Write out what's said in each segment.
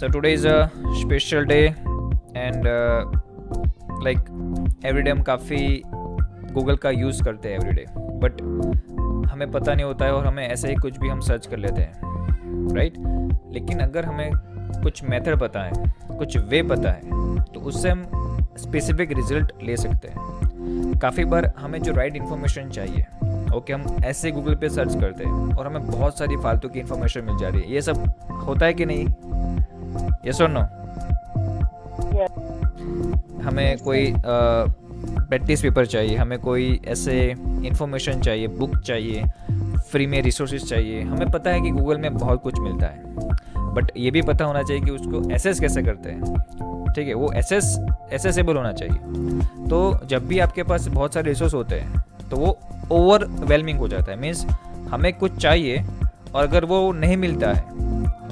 So today is a special day and like every day हम काफ़ी Google का use करते हैं एवरी डे, बट हमें पता नहीं होता है और हमें ऐसे ही कुछ भी हम सर्च कर लेते हैं, राइट। लेकिन अगर हमें कुछ मेथड पता है, कुछ वे पता है, तो उससे हम स्पेसिफिक रिजल्ट ले सकते हैं। काफ़ी बार हमें जो राइट इन्फॉर्मेशन चाहिए, ओके, हम ऐसे गूगल पे सर्च करते हैं और हमें बहुत सारी फालतू की इन्फॉर्मेशन मिल जा रही है। ये सब होता है कि नहीं? यस और नो? हमें कोई प्रैक्टिस पेपर चाहिए, हमें कोई ऐसे इन्फॉर्मेशन चाहिए, बुक चाहिए, फ्री में रिसोर्सेज चाहिए। हमें पता है कि गूगल में बहुत कुछ मिलता है, बट ये भी पता होना चाहिए कि उसको एसेस कैसे करते हैं, ठीक है। वो एसेसेबल होना चाहिए। तो जब भी आपके पास बहुत सारे रिसोर्स होते हैं तो वो ओवरवेलमिंग हो जाता है। मीन्स हमें कुछ चाहिए और अगर वो नहीं मिलता है,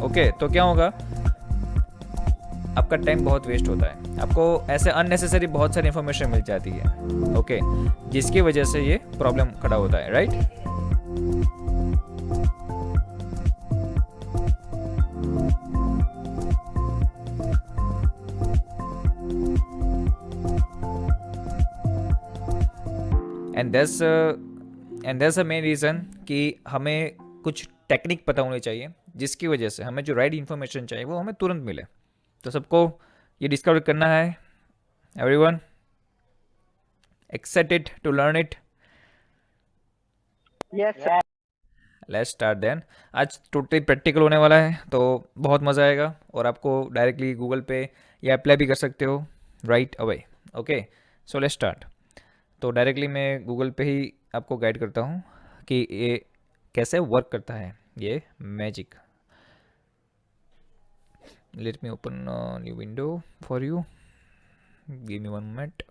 ओके, तो क्या होगा? आपका टाइम बहुत वेस्ट होता है, आपको ऐसे अननेसेसरी बहुत सारी इन्फॉर्मेशन मिल जाती है, ओके, जिसकी वजह से ये प्रॉब्लम खड़ा होता है, right. And that's the main reason कि हमें कुछ टेक्निक पता होनी चाहिए जिसकी वजह से हमें जो राइट इन्फॉर्मेशन चाहिए वो हमें तुरंत मिले। तो सबको ये डिस्कवर करना है। Everyone excited to learn it? Yes sir. Let's start then. आज टोटली प्रैक्टिकल होने वाला है, तो बहुत मज़ा आएगा और आपको डायरेक्टली गूगल पे या अप्लाई भी कर सकते हो right away. Okay, so let's start. तो डायरेक्टली मैं गूगल पे ही आपको गाइड करता हूँ कि ये कैसे वर्क करता है, ये magic. Let me open new window for you, give me one minute.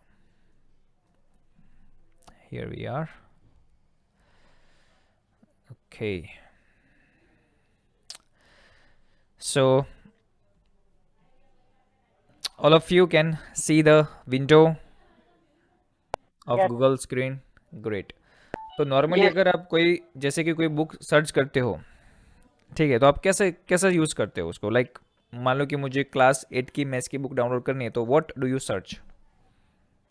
Here we are. Okay, so all of you can see the window of Yes. Google screen. Great. तो normally Yes. अगर आप कोई जैसे कि कोई book search करते हो, ठीक है, तो आप कैसे कैसे यूज़ करते हो उसको? लाइक मान लो कि मुझे क्लास 8 की मैथ्स की बुक डाउनलोड करनी है, तो व्हाट डू यू सर्च?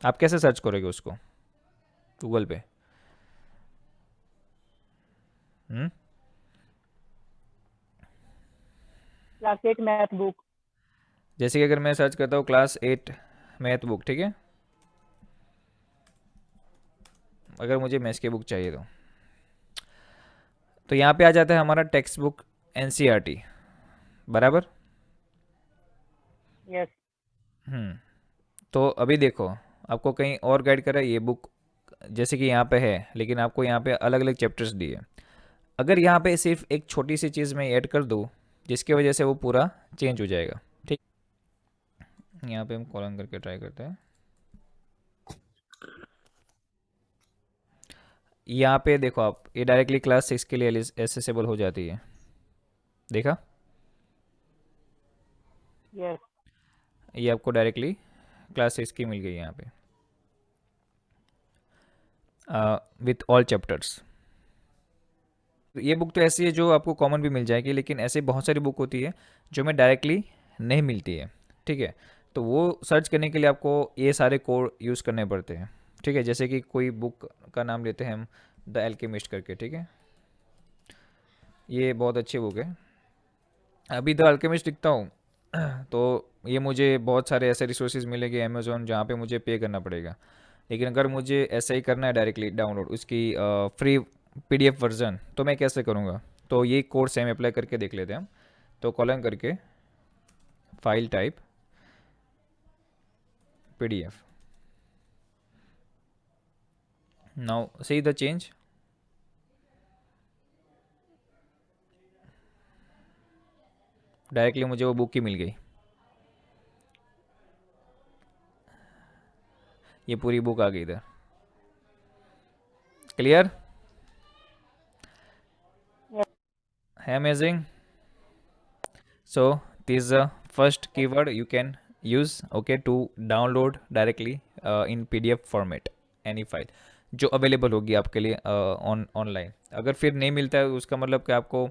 आप कैसे सर्च करोगे उसको गूगल पे? हम्म क्लास 8 मैथ बुक। जैसे कि अगर मैं सर्च करता हूँ क्लास 8 मैथ बुक, ठीक है, अगर मुझे मैथ्स की बुक चाहिए तो यहाँ पे आ जाता है हमारा टेक्स्ट बुक एनसीईआरटी, बराबर। यस। हम्म तो अभी देखो, आपको कहीं और गाइड करा है ये बुक, जैसे कि यहाँ पे है, लेकिन आपको यहाँ पे अलग अलग चैप्टर्स दिए। अगर यहाँ पे सिर्फ एक छोटी सी चीज़ मैं ऐड कर दूँ जिसकी वजह से वो पूरा चेंज हो जाएगा, ठीक। यहाँ पे हम कॉलन करके ट्राई करते हैं। यहाँ पे देखो आप, ये डायरेक्टली क्लास 6 के लिए एसेसेबल हो जाती है, देखा? यस। ये आपको डायरेक्टली क्लास 6 की मिल गई यहाँ पे विथ ऑल चैप्टर्स। ये बुक तो ऐसी है जो आपको कॉमन भी मिल जाएगी, लेकिन ऐसे बहुत सारी बुक होती है जो हमें डायरेक्टली नहीं मिलती है, ठीक है। तो वो सर्च करने के लिए आपको ये सारे कोड यूज़ करने पड़ते हैं, ठीक है। जैसे कि कोई बुक का नाम लेते हैं हम, द एल्केमिस्ट करके, ठीक है। ये बहुत अच्छी बुक है। अभी द अल्केमिस्ट लिखता हूँ तो ये मुझे बहुत सारे ऐसे रिसोर्सेज मिलेंगे अमेज़ोन जहाँ पे मुझे पे करना पड़ेगा। लेकिन अगर मुझे ऐसा ही करना है डायरेक्टली डाउनलोड उसकी फ्री पीडीएफ वर्जन, तो मैं कैसे करूँगा? तो ये कोड सेम अप्लाई करके देख लेते हैं हम। तो कॉलन करके file type PDF, now see the change. Directly मुझे वो बुक ही मिल गई, ये पूरी बुक आ गई इधर। क्लियर है? Amazing. So this is the first keyword you can use, okay, to download directly in PDF format any file जो अवेलेबल होगी आपके लिए ऑनलाइन। अगर फिर नहीं मिलता है उसका मतलब कि आपको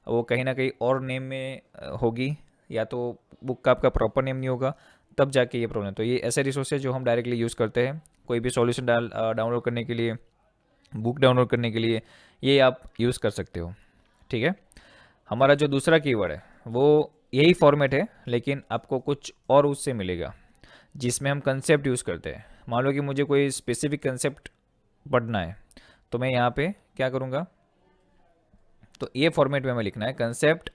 वो कहीं ना कहीं और नेम में होगी, या तो बुक का आपका प्रॉपर नेम नहीं होगा, तब जाके ये प्रॉब्लम। तो ये ऐसे रिसोर्स है जो हम डायरेक्टली यूज़ करते हैं कोई भी सॉल्यूशन डाउनलोड करने के लिए, बुक डाउनलोड करने के लिए, ये आप यूज़ कर सकते हो। ठीक है। हमारा जो दूसरा कीवर्ड है वो यही फॉर्मेट है, लेकिन आपको कुछ और उससे मिलेगा, जिसमें हम कंसेप्ट यूज़ करते हैं। मान लो कि मुझे कोई स्पेसिफिक कंसेप्ट पढ़ना है, तो मैं यहाँ पे क्या करूँगा, तो ये फॉर्मेट में हमें लिखना है कंसेप्ट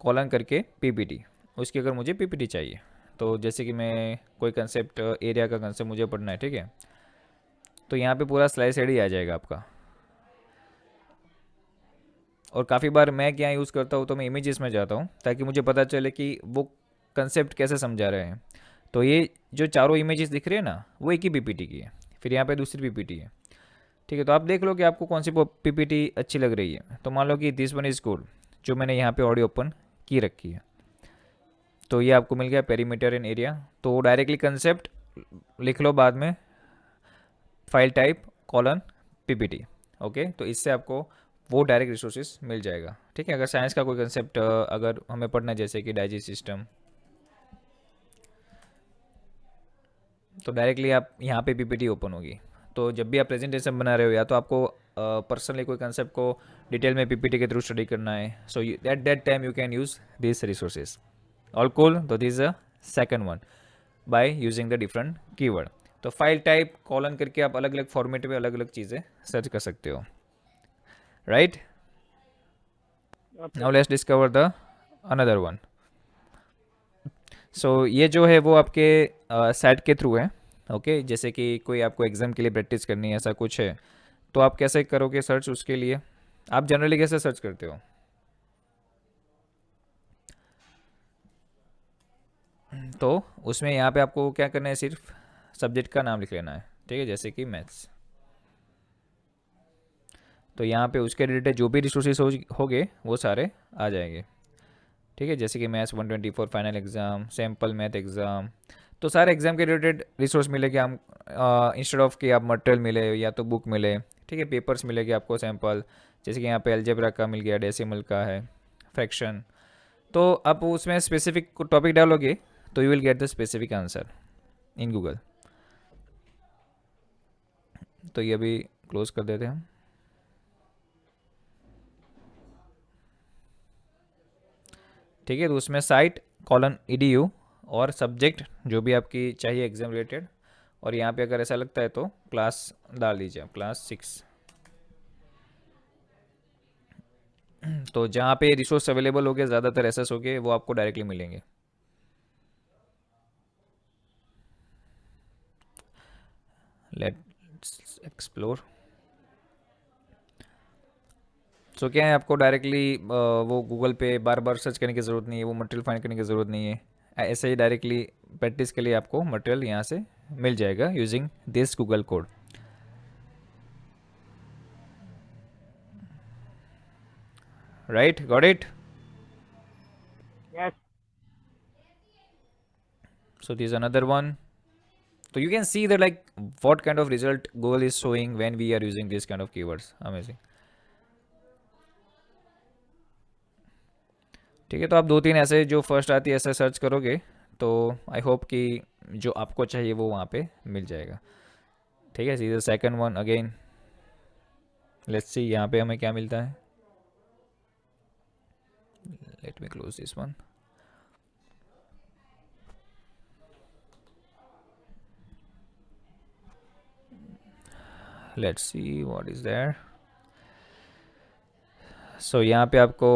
कॉलन करके पीपीटी। उसकी अगर मुझे पीपीटी चाहिए, तो जैसे कि मैं कोई कंसेप्ट, एरिया का कंसेप्ट मुझे पढ़ना है, ठीक है, तो यहाँ पे पूरा स्लाइड शेड ही आ जाएगा आपका। और काफ़ी बार मैं क्या यूज़ करता हूँ, तो मैं इमेजेस में जाता हूँ ताकि मुझे पता चले कि वो कंसेप्ट कैसे समझा रहे हैं। तो ये जो चारों इमेजेस दिख रही है ना, वो एक ही पीपीटी की है, फिर यहाँ पे दूसरी पीपीटी है। ठीक है, तो आप देख लो कि आपको कौन सी पीपीटी अच्छी लग रही है। तो मान लो कि दिस वन इज़ गुड, जो मैंने यहाँ पे ऑडियो ओपन की रखी है। तो ये आपको मिल गया पेरीमीटर एंड एरिया। तो डायरेक्टली कंसेप्ट लिख लो बाद में, file type colon PPT. Okay, तो इससे आपको वो डायरेक्ट रिसोर्सेज मिल जाएगा। ठीक है, अगर साइंस का कोई कंसेप्ट अगर हमें पढ़ना है, जैसे कि डाइजेस्ट सिस्टम, तो डायरेक्टली आप यहाँ पे पीपीटी ओपन होगी। तो जब भी आप प्रेजेंटेशन बना रहे हो, या तो आपको पर्सनली कोई कंसेप्ट को डिटेल में पीपीटी के थ्रू स्टडी करना है, so at that time you can use this resources. All cool, तो this a second one by using the different keyword. तो फाइल टाइप कॉलन करके आप अलग अलग फॉर्मेट में अलग अलग चीज़ें सर्च कर सकते हो, right. Okay. Now let's discover the another one. So ये जो है वो आपके सेट के थ्रू है। ओके, जैसे कि कोई आपको एग्जाम के लिए प्रैक्टिस करनी है, ऐसा कुछ है, तो आप कैसे करोगे सर्च उसके लिए? आप जनरली कैसे सर्च करते हो? तो उसमें यहाँ पे आपको क्या करना है, सिर्फ सब्जेक्ट का नाम लिख लेना है। ठीक है, जैसे कि मैथ्स, तो यहाँ पे उसके रिलेटेड जो भी रिसोर्सेज होंगे वो सारे आ जाएंगे। ठीक है, जैसे कि maths 124 final exam, sample math exam, तो सारे एग्ज़ाम के रिलेटेड रिसोर्स मिलेंगे। हम इंस्टेड ऑफ कि आप मटेरियल मिले या तो बुक मिले, ठीक है, पेपर्स मिलेंगे आपको सैम्पल। जैसे कि यहाँ पे अलजेब्रा का मिल गया, डेसिमल का है, फ्रैक्शन। तो आप उसमें स्पेसिफिक टॉपिक डालोगे तो you will get the specific answer in Google. तो ये अभी क्लोज कर देते हैं हम। ठीक है, तो उसमें साइट कॉलन edu और सब्जेक्ट जो भी आपकी चाहिए एग्जाम रिलेटेड, और यहाँ पे अगर ऐसा लगता है तो क्लास डाल दीजिए आप, क्लास 6। तो जहाँ पे रिसोर्स अवेलेबल हो गए, ज़्यादातर एसेस हो गए, वो आपको डायरेक्टली मिलेंगे। Let's explore. सो क्या है, आपको डायरेक्टली वो गूगल पे बार बार सर्च करने की ज़रूरत नहीं है, वो मटेरियल फाइंड करने की ज़रूरत नहीं है। ऐसे ही डायरेक्टली प्रैक्टिस के लिए आपको मटेरियल यहाँ से मिल जाएगा using this Google code. Right, got it. Yes. So this is another one. So you can see that like what kind of result Google is showing when we are using this kind of keywords. Amazing. ठीक है, तो आप दो तीन ऐसे जो first आती है ऐसे सर्च करोगे, तो आई होप कि जो आपको चाहिए वो वहाँ पे मिल जाएगा। ठीक है, सीधे second one again, let's see यहाँ पे हमें क्या मिलता है। Let me close this one. Let's see what is there. So यहाँ पे आपको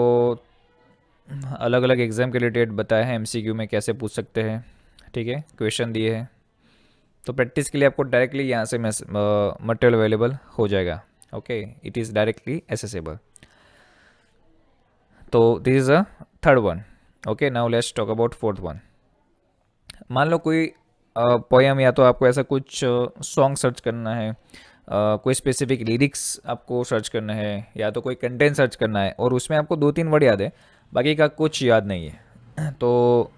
अलग अलग एग्जाम के रिलेटेड बताया है, एमसीक्यू में कैसे पूछ सकते हैं। ठीक है, क्वेश्चन दिए हैं, तो प्रैक्टिस के लिए आपको डायरेक्टली यहाँ से मटेरियल अवेलेबल हो जाएगा। Okay, it is directly accessible. तो this is a third one. Okay, now let's talk about fourth one. मान लो कोई पोयम या तो आपको ऐसा कुछ सॉन्ग सर्च करना है, कोई स्पेसिफिक लिरिक्स आपको सर्च करना है, या तो कोई कंटेंट सर्च करना है, और उसमें आपको दो तीन वर्ड याद है, बाकी का कुछ याद नहीं है। तो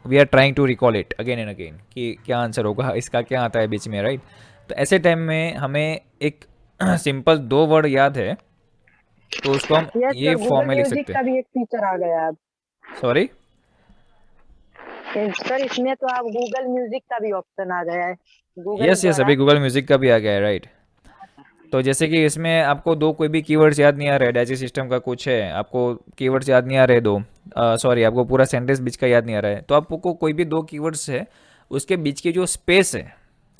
we are trying to recall it again and again कि क्या आंसर होगा, इसका क्या आता है बीच में, राइट। तो ऐसे टाइम में हमें एक सिंपल दो वर्ड याद है, तो उसको हम यस ये सर, फॉर्म गूगल में लिख म्यूजिक सकते का हैं। भी एक फीचर आ गया है अब। सॉरी। सर इसमें तो आप गूगल म्यूजिक का भी ऑप्शन आ गया है, गूगल यस यस, द्वारा। अभी गूगल म्यूजिक का भी आ गया है, राइट। तो जैसे कि इसमें आपको दो कोई भी कीवर्ड्स याद नहीं आ रहा है, डाइजेस्ट सिस्टम का कुछ है, आपको कीवर्ड्स याद नहीं आ रहे दो, सॉरी आपको पूरा सेंटेंस बीच का याद नहीं आ रहा है, तो आपको कोई भी दो कीवर्ड्स है उसके बीच की जो स्पेस है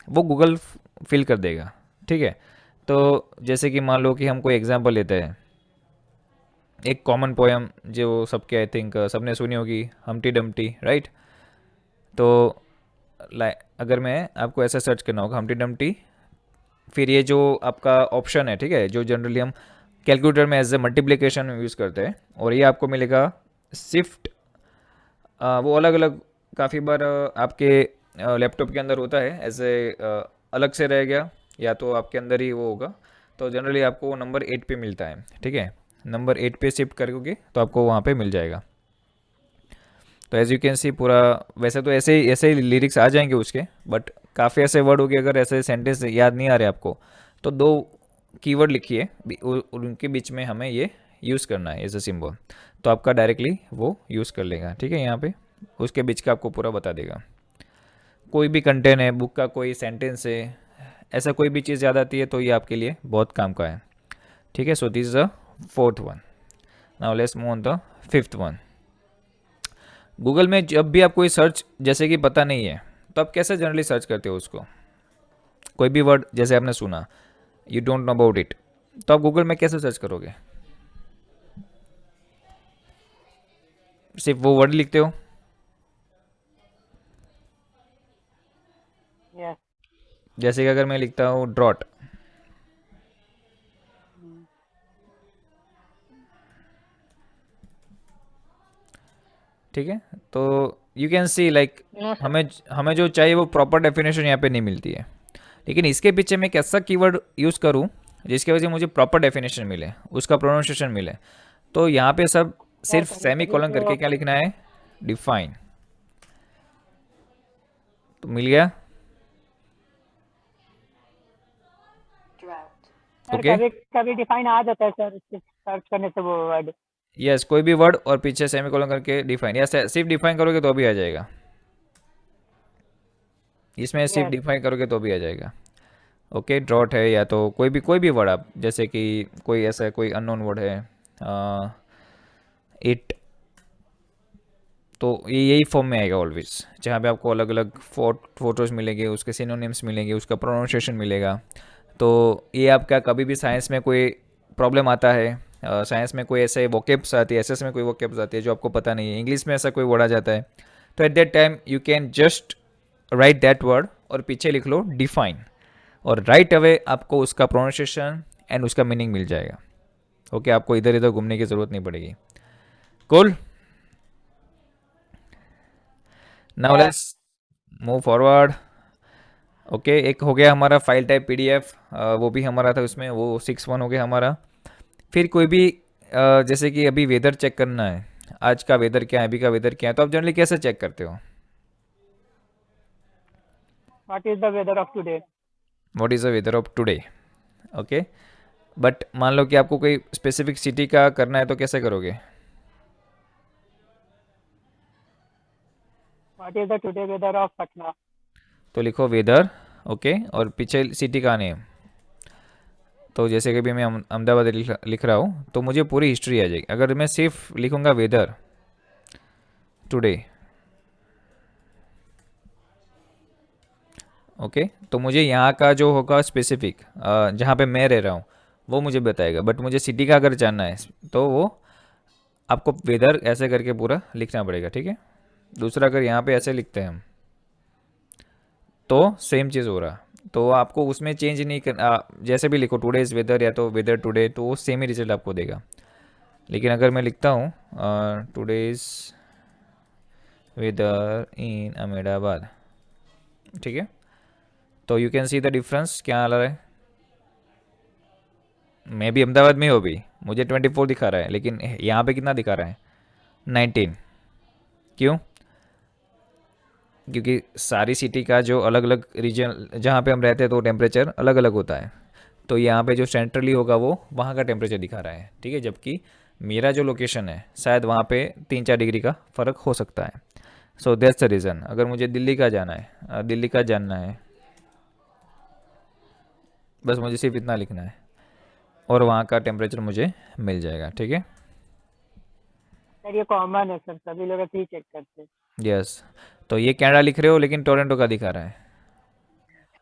वो गूगल फिल कर देगा, ठीक है। तो जैसे कि मान लो कि हम कोई एग्जांपल लेते हैं, एक कॉमन पोएम जो सबके आई थिंक सबने सुनी होगी, हमटी डमटी, राइट। तो अगर मैं आपको ऐसा सर्च करना होगा हमटी डमटी, फिर ये जो आपका ऑप्शन है, ठीक है, जो जनरली हम कैलकुलेटर में एज ए मल्टीप्लिकेशन यूज़ करते हैं, और ये आपको मिलेगा शिफ्ट, वो अलग अलग काफ़ी बार आपके लैपटॉप के अंदर होता है, एज ए अलग से रह गया या तो आपके अंदर ही वो होगा, तो जनरली आपको वो नंबर 8 पे मिलता है, ठीक है। नंबर 8 पे शिफ्ट करोगे तो आपको वहाँ पे मिल जाएगा। तो एज यू कैन सी पूरा, वैसे तो ऐसे ही लिरिक्स आ जाएंगे उसके, बट काफ़ी ऐसे वर्ड हो गए, अगर ऐसे सेंटेंस याद नहीं आ रहे आपको तो दो कीवर्ड लिखिए, उनके बीच में हमें ये यूज़ करना है एज अ सिंबल, तो आपका डायरेक्टली वो यूज़ कर लेगा, ठीक है। यहाँ पे उसके बीच का आपको पूरा बता देगा। कोई भी कंटेंट है, बुक का कोई सेंटेंस है, ऐसा कोई भी चीज़ याद आती है तो ये आपके लिए बहुत काम का है, ठीक है। So this is the fourth one. Now let's move on the fifth one. Google में जब भी आप कोई सर्च जैसे कि पता नहीं है तो आप कैसे जनरली सर्च करते हो उसको, कोई भी वर्ड जैसे आपने सुना, you don't know about it, तो आप गूगल में कैसे सर्च करोगे? सिर्फ वो वर्ड लिखते हो? यस। जैसे कि अगर मैं लिखता हूँ ड्रॉट, ठीक है, तो you can see like no sir. हमें हमें जो चाहिए वो प्रॉपर डेफिनेशन यहाँ पे नहीं मिलती है, लेकिन इसके पीछे मैं एक ऐसा कीवर्ड यूज़ करूँ जिसकी वजह से मुझे प्रॉपर डेफिनेशन मिले, उसका प्रोनाउंसिएशन मिले, तो यहाँ पे सब हाँ सिर्फ सर, सेमी अभी कॉलन तो करके क्या लिखना है, डिफाइन, तो मिल गया। सर ओके, कभी कभी डिफाइन आ जाता है सर, सर्च करने से वो वर्ड। यस, कोई भी वर्ड और पीछे सेमी कॉलन करके डिफाइन, या सिर्फ डिफाइन करोगे तो भी आ जाएगा, इसमें सिर्फ यस। डिफाइन करोगे तो भी आ जाएगा। ओके, ड्रॉट है या तो कोई भी वर्ड आप, जैसे कि कोई ऐसा कोई अननोन वर्ड है, इट, तो ये यही फॉर्म में आएगा ऑलवेज, जहाँ पे आपको अलग अलग फोटोज़ मिलेंगे, उसके सिनोनिम्स मिलेंगे, उसका प्रोनाउंसिएशन मिलेगा। तो ये आपका कभी भी साइंस में कोई प्रॉब्लम आता है, साइंस में कोई ऐसे वोकेब्स आती है, एसएस में कोई वोकेब्स आती है जो आपको पता नहीं है, इंग्लिश में ऐसा कोई वर्ड आ जाता है, तो eight that time you can just right that word और पीछे लिख लो डिफाइन, और राइट अवे आपको उसका प्रोनाउंसिएशन एंड उसका मीनिंग मिल जाएगा। ओके, आपको इधर इधर घूमने की ज़रूरत नहीं पड़ेगी। Cool, now yes. Let's move forward. Okay, एक हो गया हमारा फाइल टाइप पीडीएफ, वो भी हमारा था उसमें, वो 6.1 हो गया हमारा। फिर कोई भी जैसे कि अभी वेदर चेक करना है, आज का वेदर क्या है, अभी का वेदर क्या है, तो आप जनरली कैसे चेक करते हो? What is the weather of today? What is the weather of today? Okay, but मान लो कि आपको कोई स्पेसिफिक सिटी का करना है तो कैसे करोगे? What is the today weather of Patna? तो लिखो वेदर, ओके, और पीछे सिटी का नेम, तो जैसे कि भी मैं अहमदाबाद लिख रहा हूँ तो मुझे पूरी हिस्ट्री आ जाएगी। अगर मैं सिर्फ लिखूँगा वेदर टुडे, ओके, तो मुझे यहाँ का जो होगा स्पेसिफिक, जहाँ पे मैं रह रहा हूँ वो मुझे बताएगा, बट मुझे सिटी का अगर जानना है तो वो आपको वेदर ऐसे करके पूरा लिखना पड़ेगा, ठीक है। दूसरा, अगर यहाँ पे ऐसे लिखते हैं हम तो सेम चीज़ हो रहा, तो आपको उसमें चेंज नहीं करना, जैसे भी लिखो टुडे इज़ वेदर या तो वेदर टुडे, तो वो सेम ही रिजल्ट आपको देगा। लेकिन अगर मैं लिखता हूँ टुडे इज़ वेदर इन अहमदाबाद, ठीक है, तो you can see the difference क्या आ रहा है। मैं भी अहमदाबाद में हूँ, भी मुझे 24 दिखा रहा है, लेकिन यहाँ पे कितना दिखा रहा है, 19। क्यों? क्योंकि सारी सिटी का जो अलग अलग रीजन जहाँ पे हम रहते हैं तो टेम्परेचर अलग अलग होता है, तो यहाँ पे जो सेंट्रली होगा वो वहाँ का टेम्परेचर दिखा रहा है, ठीक है, जबकि मेरा जो लोकेशन है शायद वहाँ पे 3-4 डिग्री का फ़र्क हो सकता है। So that's the reason. अगर मुझे दिल्ली का जाना है, दिल्ली का जानना है, बस मुझे सिर्फ इतना लिखना है और वहाँ का टेम्परेचर मुझे मिल जाएगा। ठीक है, सर ये कॉमन है सर, सभी लोग ऐसे ही चेक करते हैं। यस। तो ये कनाडा लिख रहे हो लेकिन टोरंटो का दिखा रहा है।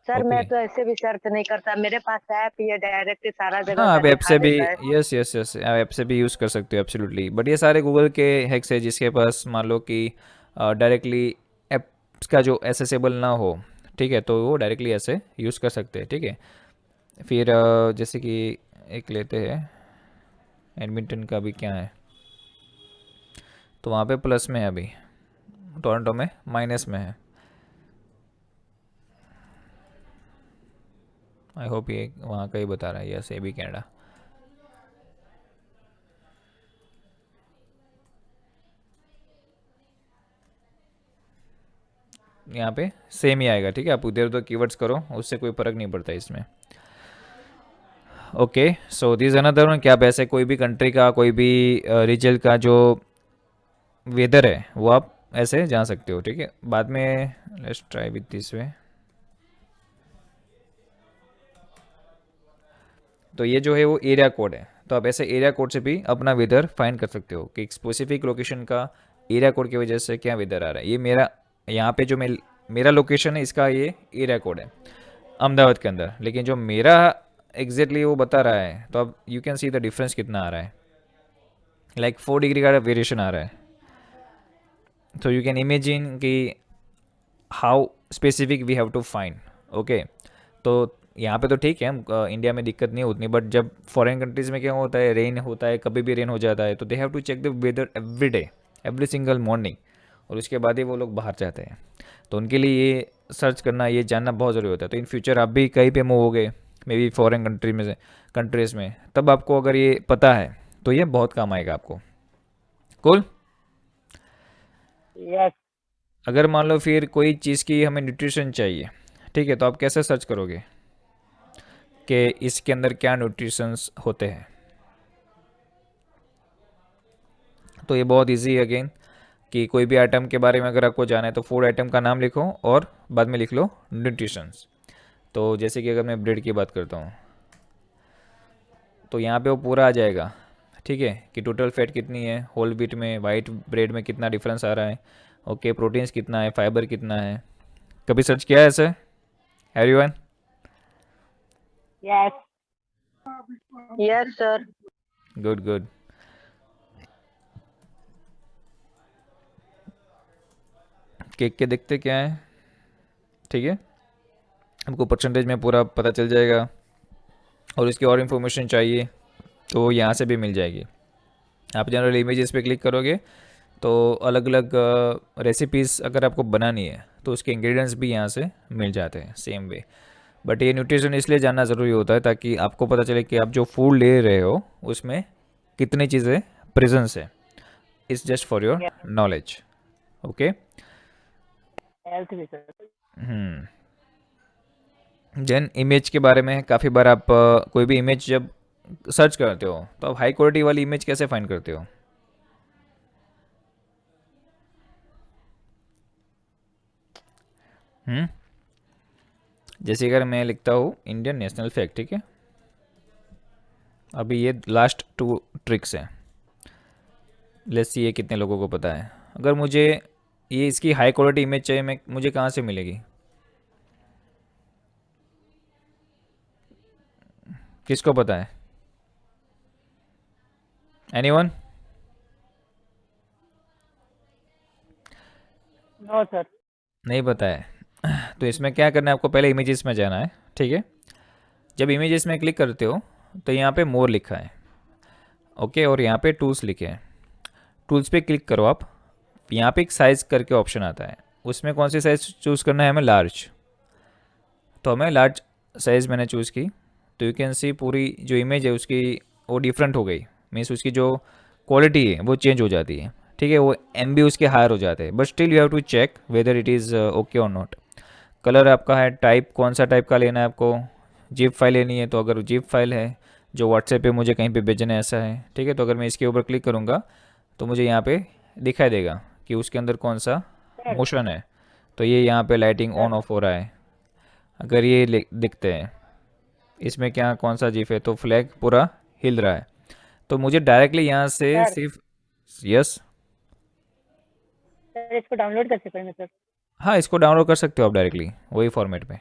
सर ओके, मैं तो ऐसे भी सर्च नहीं करता, मेरे पास ऐप ही है, डायरेक्ट सारा जगह हाँ, का आप ऐप दिखा से भी, देता है। यस यस यस, आप ऐप से भी यूज़ कर सकते हो एब्सोल्युटली। बट ये सारे गूगल के हैक्स है, जिसके पास मान लो कि डायरेक्टली एप्स का जो एसेसेबल ना हो, ठीक है, तो वो डायरेक्टली ऐसे यूज़ कर सकते हैं। ठीक है, फिर जैसे कि एक लेते हैं एडमिंटन का भी क्या है, तो वहाँ पे प्लस में है अभी, टोरंटो में माइनस में है। आई होप ये वहाँ का ही बता रहा है, यस ये भी कनाडा। यहाँ पे सेम ही आएगा। ठीक है, आप उधर उधर कीवर्ड्स करो, उससे कोई फ़र्क नहीं पड़ता इसमें। Okay, so this another one, क्या आप ऐसे कोई भी कंट्री का, कोई भी रीजन का जो वेदर है वो आप ऐसे जान सकते हो। ठीक है, बाद में let's try with this way. तो ये जो है वो एरिया कोड है, तो आप ऐसे एरिया कोड से भी अपना वेदर फाइंड कर सकते हो कि एक स्पेसिफिक लोकेशन का एरिया कोड की वजह से क्या वेदर आ रहा है। ये मेरा यहाँ पे जो मेरा लोकेशन है, इसका ये एरिया कोड है अहमदाबाद के अंदर, लेकिन जो मेरा एग्जैक्टली वो बता रहा है, तो अब you can see the difference कितना आ रहा है, लाइक 4 डिग्री का वेरिएशन आ रहा है। तो यू कैन इमेजिन कि how specific we have to find. Okay, तो यहाँ पे तो ठीक है, हम इंडिया में दिक्कत नहीं उतनी, बट जब फॉरेन कंट्रीज़ में क्या होता है, रेन होता है, कभी भी रेन हो जाता है, तो they have to check the weather every day, every single morning, और उसके बाद ही वो लोग बाहर जाते हैं। तो उनके लिए ये सर्च करना, ये जानना बहुत ज़रूरी होता है। तो इन फ्यूचर आप भी कहीं पे मूव हो गए, मे बी फॉरेन कंट्री में से, कंट्रीज़ में, तब आपको अगर ये पता है तो ये बहुत काम आएगा आपको। कूल। यस। अगर मान लो फिर कोई चीज़ की हमें न्यूट्रिशन चाहिए, ठीक है, तो आप कैसे सर्च करोगे कि इसके अंदर क्या न्यूट्रिशंस होते हैं? तो ये बहुत इजी है अगेन, कि कोई भी आइटम के बारे में अगर आपको जाना है तो फूड आइटम का नाम लिखो और बाद में लिख लो न्यूट्रिशंस। तो जैसे कि अगर मैं ब्रेड की बात करता हूँ, तो यहाँ पे वो पूरा आ जाएगा। ठीक है, कि टोटल फैट कितनी है, होल व्हीट में, वाइट ब्रेड में कितना डिफरेंस आ रहा है, ओके, प्रोटीन्स कितना है, फाइबर कितना है। कभी सर्च किया है ऐसे everyone? Yes. Yes sir. Good good. Cake के देखते क्या है, ठीक है, हमको परसेंटेज में पूरा पता चल जाएगा, और इसकी और इन्फॉर्मेशन चाहिए तो यहाँ से भी मिल जाएगी। आप जनरल इमेजेस पे क्लिक करोगे तो अलग अलग रेसिपीज़ अगर आपको बनानी है तो उसके इंग्रेडिएंट्स भी यहाँ से मिल जाते हैं सेम वे। बट ये न्यूट्रिशन इसलिए जानना ज़रूरी होता है ताकि आपको पता चले कि आप जो फूड ले रहे हो उसमें कितनी चीज़ें प्रेजेंस है। It's just for your knowledge. Okay. Health भी सर। देन इमेज के बारे में काफ़ी बार आप कोई भी इमेज जब सर्च करते हो तो आप हाई क्वालिटी वाली इमेज कैसे फाइंड करते हो? हम्म जैसे अगर मैं लिखता हूँ इंडियन नेशनल फैक्ट, ठीक है, अभी ये लास्ट 2 ट्रिक्स हैं, लेट्स सी ये कितने लोगों को पता है। अगर मुझे ये इसकी हाई क्वालिटी इमेज चाहिए, मैं मुझे कहाँ से मिलेगी, किसको पता है? एनीवन? No sir. नहीं पता है? तो इसमें क्या करना है, आपको पहले इमेजेस में जाना है। ठीक है, जब इमेजेस में क्लिक करते हो तो यहाँ पे मोर लिखा है, ओके, और यहाँ पे टूल्स लिखे हैं। टूल्स पे क्लिक करो आप, यहाँ पे एक साइज़ करके ऑप्शन आता है, उसमें कौन सी साइज़ चूज़ करना है हमें, लार्ज। तो हमें लार्ज साइज़ मैंने चूज़ की, तो यू कैन सी पूरी जो इमेज है उसकी वो डिफरेंट हो गई, मीन्स उसकी जो क्वालिटी है वो चेंज हो जाती है। ठीक है, वो MB उसके हायर हो जाते हैं, but still you have to check whether it is okay और नॉट। कलर आपका है, टाइप कौन सा टाइप का लेना है आपको, जिप फाइल लेनी है, तो अगर जिप फाइल है जो व्हाट्सएप पे मुझे कहीं पे भेजना है ऐसा है, ठीक है, तो अगर मैं इसके ऊपर क्लिक करूँगा तो मुझे यहाँ पे दिखाई देगा कि उसके अंदर कौन सा सर मोशन है, तो ये यहाँ पे लाइटिंग ऑन सर ऑफ हो रहा है। अगर ये दिखते हैं, इसमें क्या कौन सा जिफ है, तो फ्लैग पूरा हिल रहा है। तो मुझे डायरेक्टली यहाँ से सर सिर्फ, यस, सर इसको डाउनलोड कैसे करेंगे सर? हाँ इसको डाउनलोड कर सकते हो आप डायरेक्टली वही फॉर्मेट में।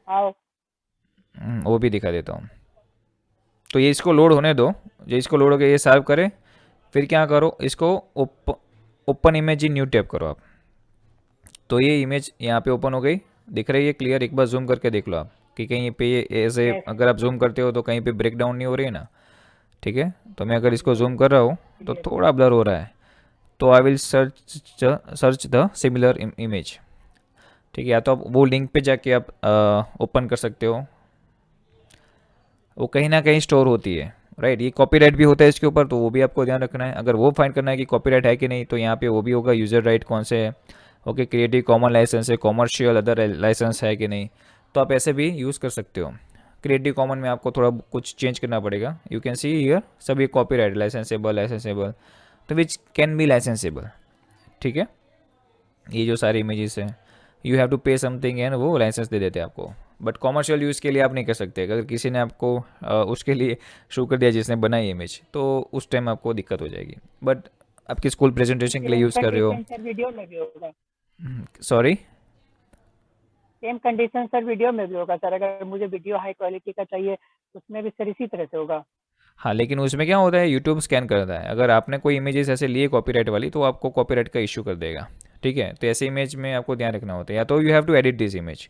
आओ। वो भी दिखा देता हूँ। तो ये इसको लोड होने दो, जो इसको लोड हो गया ये सर्व करे। फिर क्या करो, इसको ओपन इमेज इन न्यू टैब करो आप। तो ये इमेज यहाँ पे ओपन हो गई, दिख रही है क्लियर। एक बार जूम करके देख लो आप कि कहीं पे ये ऐसे, यस। अगर आप जूम करते हो तो कहीं पे ब्रेक डाउन नहीं हो रही है ना। ठीक है, तो मैं अगर इसको जूम कर रहा हूँ तो क्लियर। थोड़ा ब्लर हो रहा है। तो I will search the similar image. ठीक है, या तो आप वो लिंक पे जाके आप ओपन कर सकते हो, वो कहीं ना कहीं स्टोर होती है, राइट। ये कॉपीराइट भी होता है इसके ऊपर, तो वो भी आपको ध्यान रखना है। अगर वो फाइंड करना है कि कॉपीराइट है कि नहीं, तो यहाँ पे वो भी होगा यूज़र राइट कौन से है। ओके, क्रिएटिव कॉमन लाइसेंस है, कॉमर्शियल अदर लाइसेंस है कि नहीं, तो आप ऐसे भी यूज़ कर सकते हो। क्रिएटिव कॉमन में आपको थोड़ा कुछ चेंज करना पड़ेगा। यू कैन सी हियर सभी कॉपीराइट लाइसेंसेबल, तो विच कैन बी लाइसेंसेबल। ठीक है, ये जो सारी इमेजेस हैं, यू हैव टू पे समथिंग एंड वो लाइसेंस दे देते हैं आपको। बट कॉमर्शियल यूज़ के लिए आप नहीं कर सकते। अगर किसी ने आपको उसके लिए शो कर दिया जिसने बनाई इमेज, तो उस टाइम आपको दिक्कत हो जाएगी। बट आपकी स्कूल प्रेजेंटेशन के लिए सेम यूज़ कर रहे हो। कंडीशन सर वीडियो में भी होगा। Sorry. Same condition sir video में भी होगा सर। अगर मुझे वीडियो हाई क्वालिटी का चाहिए तो उसमें भी सर इसी तरह से होगा। हाँ, लेकिन उसमें क्या होता है, यूट्यूब स्कैन करता है। अगर आपने कोई इमेजेस ऐसे लिए कॉपीराइट वाली, तो आपको कॉपीराइट का इशू कर देगा। ठीक है, तो ऐसे इमेज में आपको ध्यान रखना होता है, या तो you have to edit this image.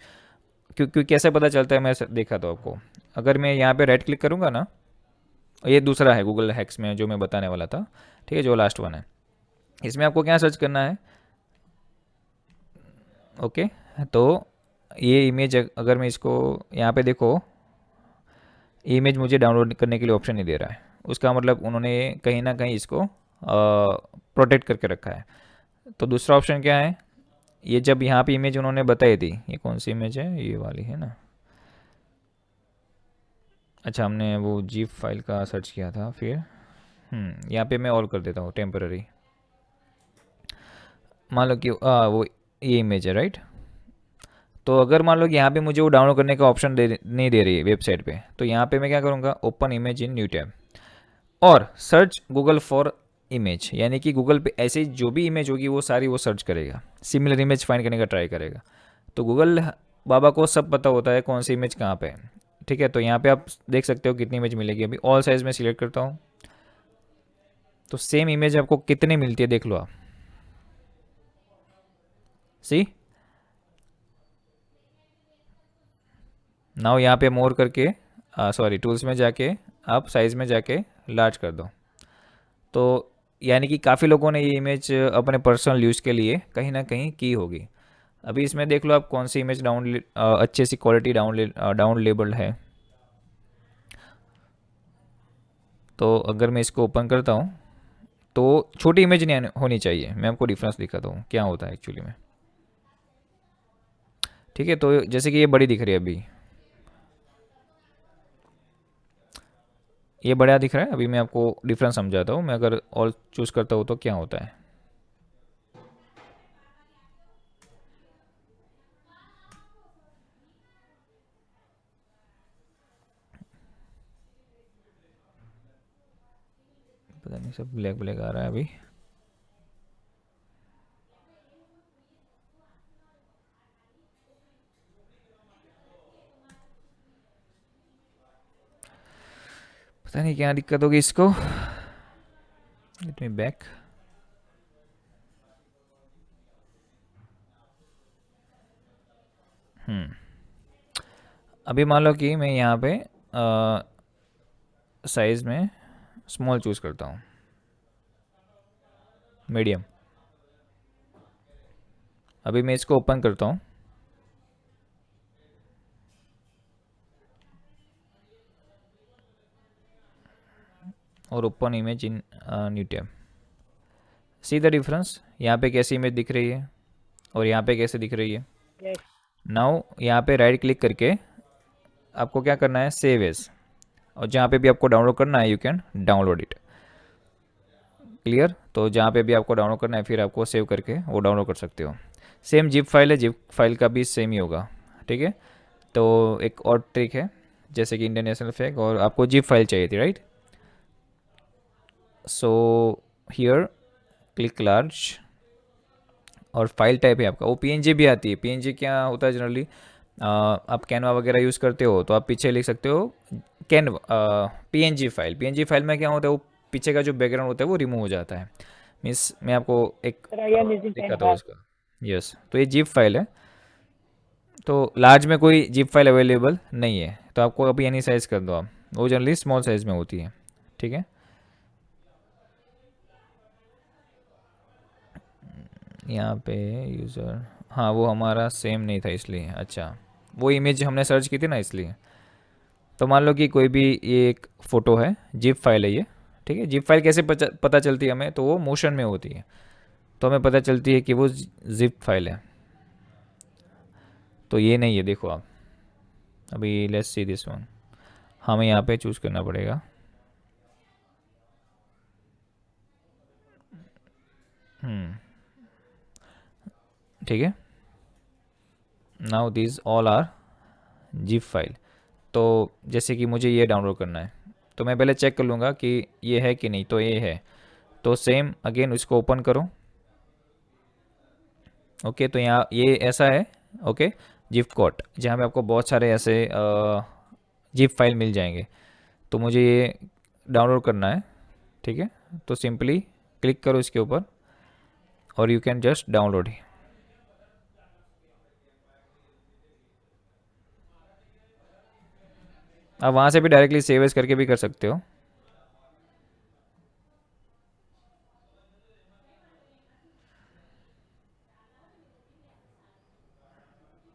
क्योंकि कैसे पता चलता है, मैं देखा था आपको। अगर मैं यहाँ पे राइट क्लिक करूँगा ना, ये दूसरा है गूगल हैक्स में जो मैं बताने वाला था। ठीक है, जो लास्ट वन है, इसमें आपको क्या सर्च करना है। ओके, तो ये इमेज अगर मैं इसको यहाँ पे देखो, इमेज मुझे डाउनलोड करने के लिए ऑप्शन नहीं दे रहा है। उसका मतलब उन्होंने कहीं ना कहीं इसको प्रोटेक्ट करके रखा है। तो दूसरा ऑप्शन क्या है, ये जब यहाँ पे इमेज उन्होंने बताई थी, ये कौन सी इमेज है, ये वाली है ना। अच्छा, हमने वो जीप फाइल का सर्च किया था। फिर यहाँ पे मैं ऑल कर देता हूँ टेम्पररी। मान लो कि वो ये इमेज है, राइट। तो अगर मान लो कि यहाँ पे मुझे वो डाउनलोड करने का ऑप्शन नहीं दे रही है वेबसाइट पे, तो यहाँ पे मैं क्या करूँगा, ओपन इमेज इन न्यू टैब और सर्च गूगल फॉर इमेज। यानी कि गूगल पे ऐसे जो भी इमेज होगी वो सारी वो सर्च करेगा, सिमिलर इमेज फाइंड करने का ट्राई करेगा। तो गूगल बाबा को सब पता होता है कौन सी इमेज कहाँ पे है। ठीक है, तो यहाँ पे आप देख सकते हो कितनी इमेज मिलेगी। अभी ऑल साइज में सिलेक्ट करता हूँ, तो सेम इमेज आपको कितनी मिलती है देख लो आप। सी नाउ यहाँ पे मोर करके, सॉरी टूल्स में जाके आप साइज़ में जाके लार्ज कर दो। तो यानी कि काफ़ी लोगों ने ये इमेज अपने पर्सनल यूज़ के लिए कहीं ना कहीं की होगी। अभी इसमें देख लो आप कौन सी इमेज अच्छे सी क्वालिटी डाउन लेबल्ड है। तो अगर मैं इसको ओपन करता हूँ, तो छोटी इमेज नहीं होनी चाहिए। मैं आपको डिफरेंस दिखाता हूँ क्या होता है एक्चुअली में। ठीक है, तो जैसे कि ये बड़ी दिख रही है अभी, ये बड़ा दिख रहा है। अभी मैं आपको डिफरेंस समझाता हूँ। मैं अगर ऑल चूज़ करता हूँ तो क्या होता है। पता नहीं, सब ब्लैक ब्लैक आ रहा है अभी। पता नहीं क्या दिक्कत होगी इसको। Let me back. अभी मान लो कि मैं यहाँ पे साइज़ में स्मॉल चूज़ करता हूँ, मीडियम। अभी मैं इसको ओपन करता हूँ, और open image in new tab. C the difference, यहाँ पे कैसी इमेज दिख रही है और यहाँ पे कैसे दिख रही है। यस। नाउ यहाँ पे राइट क्लिक करके आपको क्या करना है, सेव एज। और जहाँ पे भी आपको डाउनलोड करना है, you can download it. Clear. तो जहाँ पे भी आपको डाउनलोड करना है फिर आपको सेव करके वो डाउनलोड कर सकते हो। सेम जिप फाइल है, जिप फाइल का भी सेम ही होगा, ठीक है। तो एक और ट्रिक है, जैसे कि इंटरनेशनल फ्लैग और आपको जिप फाइल चाहिए थी, right. So here click large और फाइल टाइप है आपका वो पीएनजी भी आती है। पीएनजी क्या होता है जनरली, आप कैनवा वगैरह यूज़ करते हो तो आप पीछे लिख सकते हो Canva PNG file. PNG file में क्या होता है, वो पीछे का जो बैकग्राउंड होता है वो रिमूव हो जाता है। मीन्स मैं आपको एक सर आई एम यूजिंग दिखाता कैनवा। हूँ उसका। यस, तो ये जिप फाइल है। तो लार्ज में कोई जिप फाइल अवेलेबल नहीं है, तो आपको अभी एनी साइज़ कर दो आप, वो जनरली स्मॉल साइज़ में होती है, ठीक है। यहाँ पे यूज़र, हाँ वो हमारा सेम नहीं था इसलिए, अच्छा वो इमेज हमने सर्च की थी ना इसलिए। तो मान लो कि कोई भी ये एक फ़ोटो है, जिप फाइल है ये, ठीक है। जिप फाइल कैसे पता चलती है हमें, तो वो मोशन में होती है, तो हमें पता चलती है कि वो जिप फाइल है। तो ये नहीं है, देखो आप अभी लेट्स सी दिस वन, हमें यहाँ पे चूज़ करना पड़ेगा। ठीक है, now this all are zip file. तो जैसे कि मुझे ये डाउनलोड करना है, तो मैं पहले चेक कर लूँगा कि ये है कि नहीं, तो ये है। तो सेम अगेन इसको ओपन करो। ओके, तो यहाँ ये ऐसा है, ओके, जिप कोट, जहाँ पे आपको बहुत सारे ऐसे जिप फाइल मिल जाएंगे। तो मुझे ये डाउनलोड करना है, ठीक है। तो सिंपली क्लिक करो इसके ऊपर और यू कैन जस्ट डाउनलोड। आप वहाँ से भी डायरेक्टली सेव एज करके भी कर सकते हो।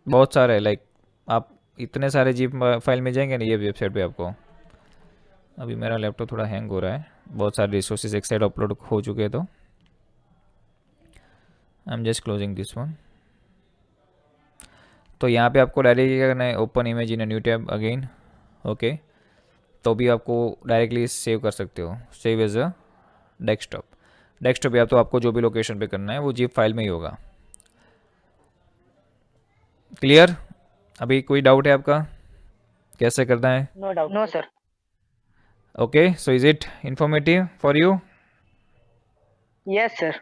बहुत सारे लाइक आप इतने सारे जिप फाइल मिल जाएंगे ना ये वेबसाइट पे आपको। अभी मेरा लैपटॉप थोड़ा हैंग हो रहा है, बहुत सारे रिसोर्सेज एक साइड अपलोड हो चुके हैं, तो I am just closing this one. तो यहाँ पे आपको डायरेक्टली क्या करना है, open image in a new tab again, okay. तो भी आपको डायरेक्टली सेव कर सकते हो, save as a desktop. Desktop या तो आपको जो भी लोकेशन पे करना है वो जिप फाइल में ही होगा। क्लियर, अभी कोई डाउट है आपका कैसे करना है? No doubt. No sir. Okay, so is it informative for you? Yes sir.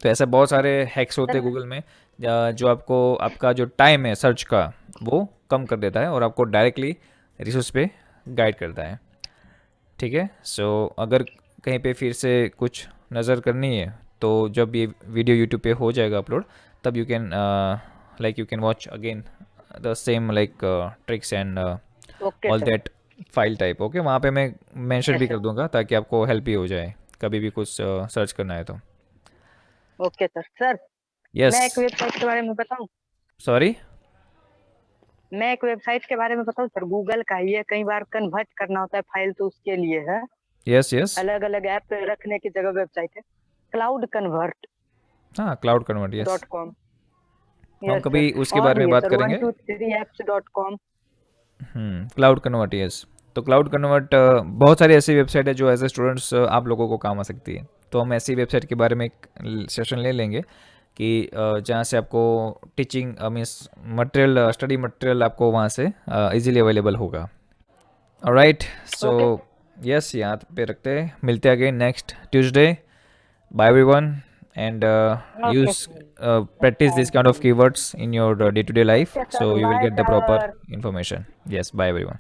तो ऐसे बहुत सारे हैक्स होते हैं गूगल में, जो आपको आपका जो टाइम है सर्च का वो कम कर देता है और आपको डायरेक्टली रिसोर्स पे गाइड करता है, ठीक है। सो अगर कहीं पे फिर से कुछ नज़र करनी है तो जब ये वीडियो यूट्यूब पे हो जाएगा अपलोड, तब you can like you can watch again the same like tricks and okay all sir. That file type. Okay, वहाँ पे मैं मेंशन Yes, भी sir. कर दूंगा ताकि आपको हेल्प ही हो जाए कभी भी कुछ सर्च करना है तो। Okay sir. सर यस, मैं एक वेबसाइट के बारे में बताऊं? सॉरी। मैं एक वेबसाइट के बारे में बताऊं सर, गूगल का ही है, कई बार कन्वर्ट करना होता है फाइल तो उसके लिए है। यस यस, अलग अलग ऐप रखने की जगह वेबसाइट है, cloudconvert.com। हाँ क्लाउड कन्वर्ट, यस। हम यस सर। कभी उसके और बारे भी में है बात सर, करेंगे। 123apps.com। Cloud convert, yes. तो क्लाउड कन्वर्ट बहुत सारी ऐसी वेबसाइट है जो एज ए स्टूडेंट्स आप लोगों को काम आ सकती है। तो हम ऐसी वेबसाइट के बारे में एक सेशन ले लेंगे कि जहाँ से आपको teaching means material, study material आपको वहाँ से इजीली अवेलेबल होगा। ऑलराइट, सो यस, यहाँ पे रखते हैं, मिलते हैं again next Tuesday. Bye everyone and use practice this kind of keywords in your day-to-day life, Okay, sir. so you will Bye, get the proper sir. information. Yes, bye everyone.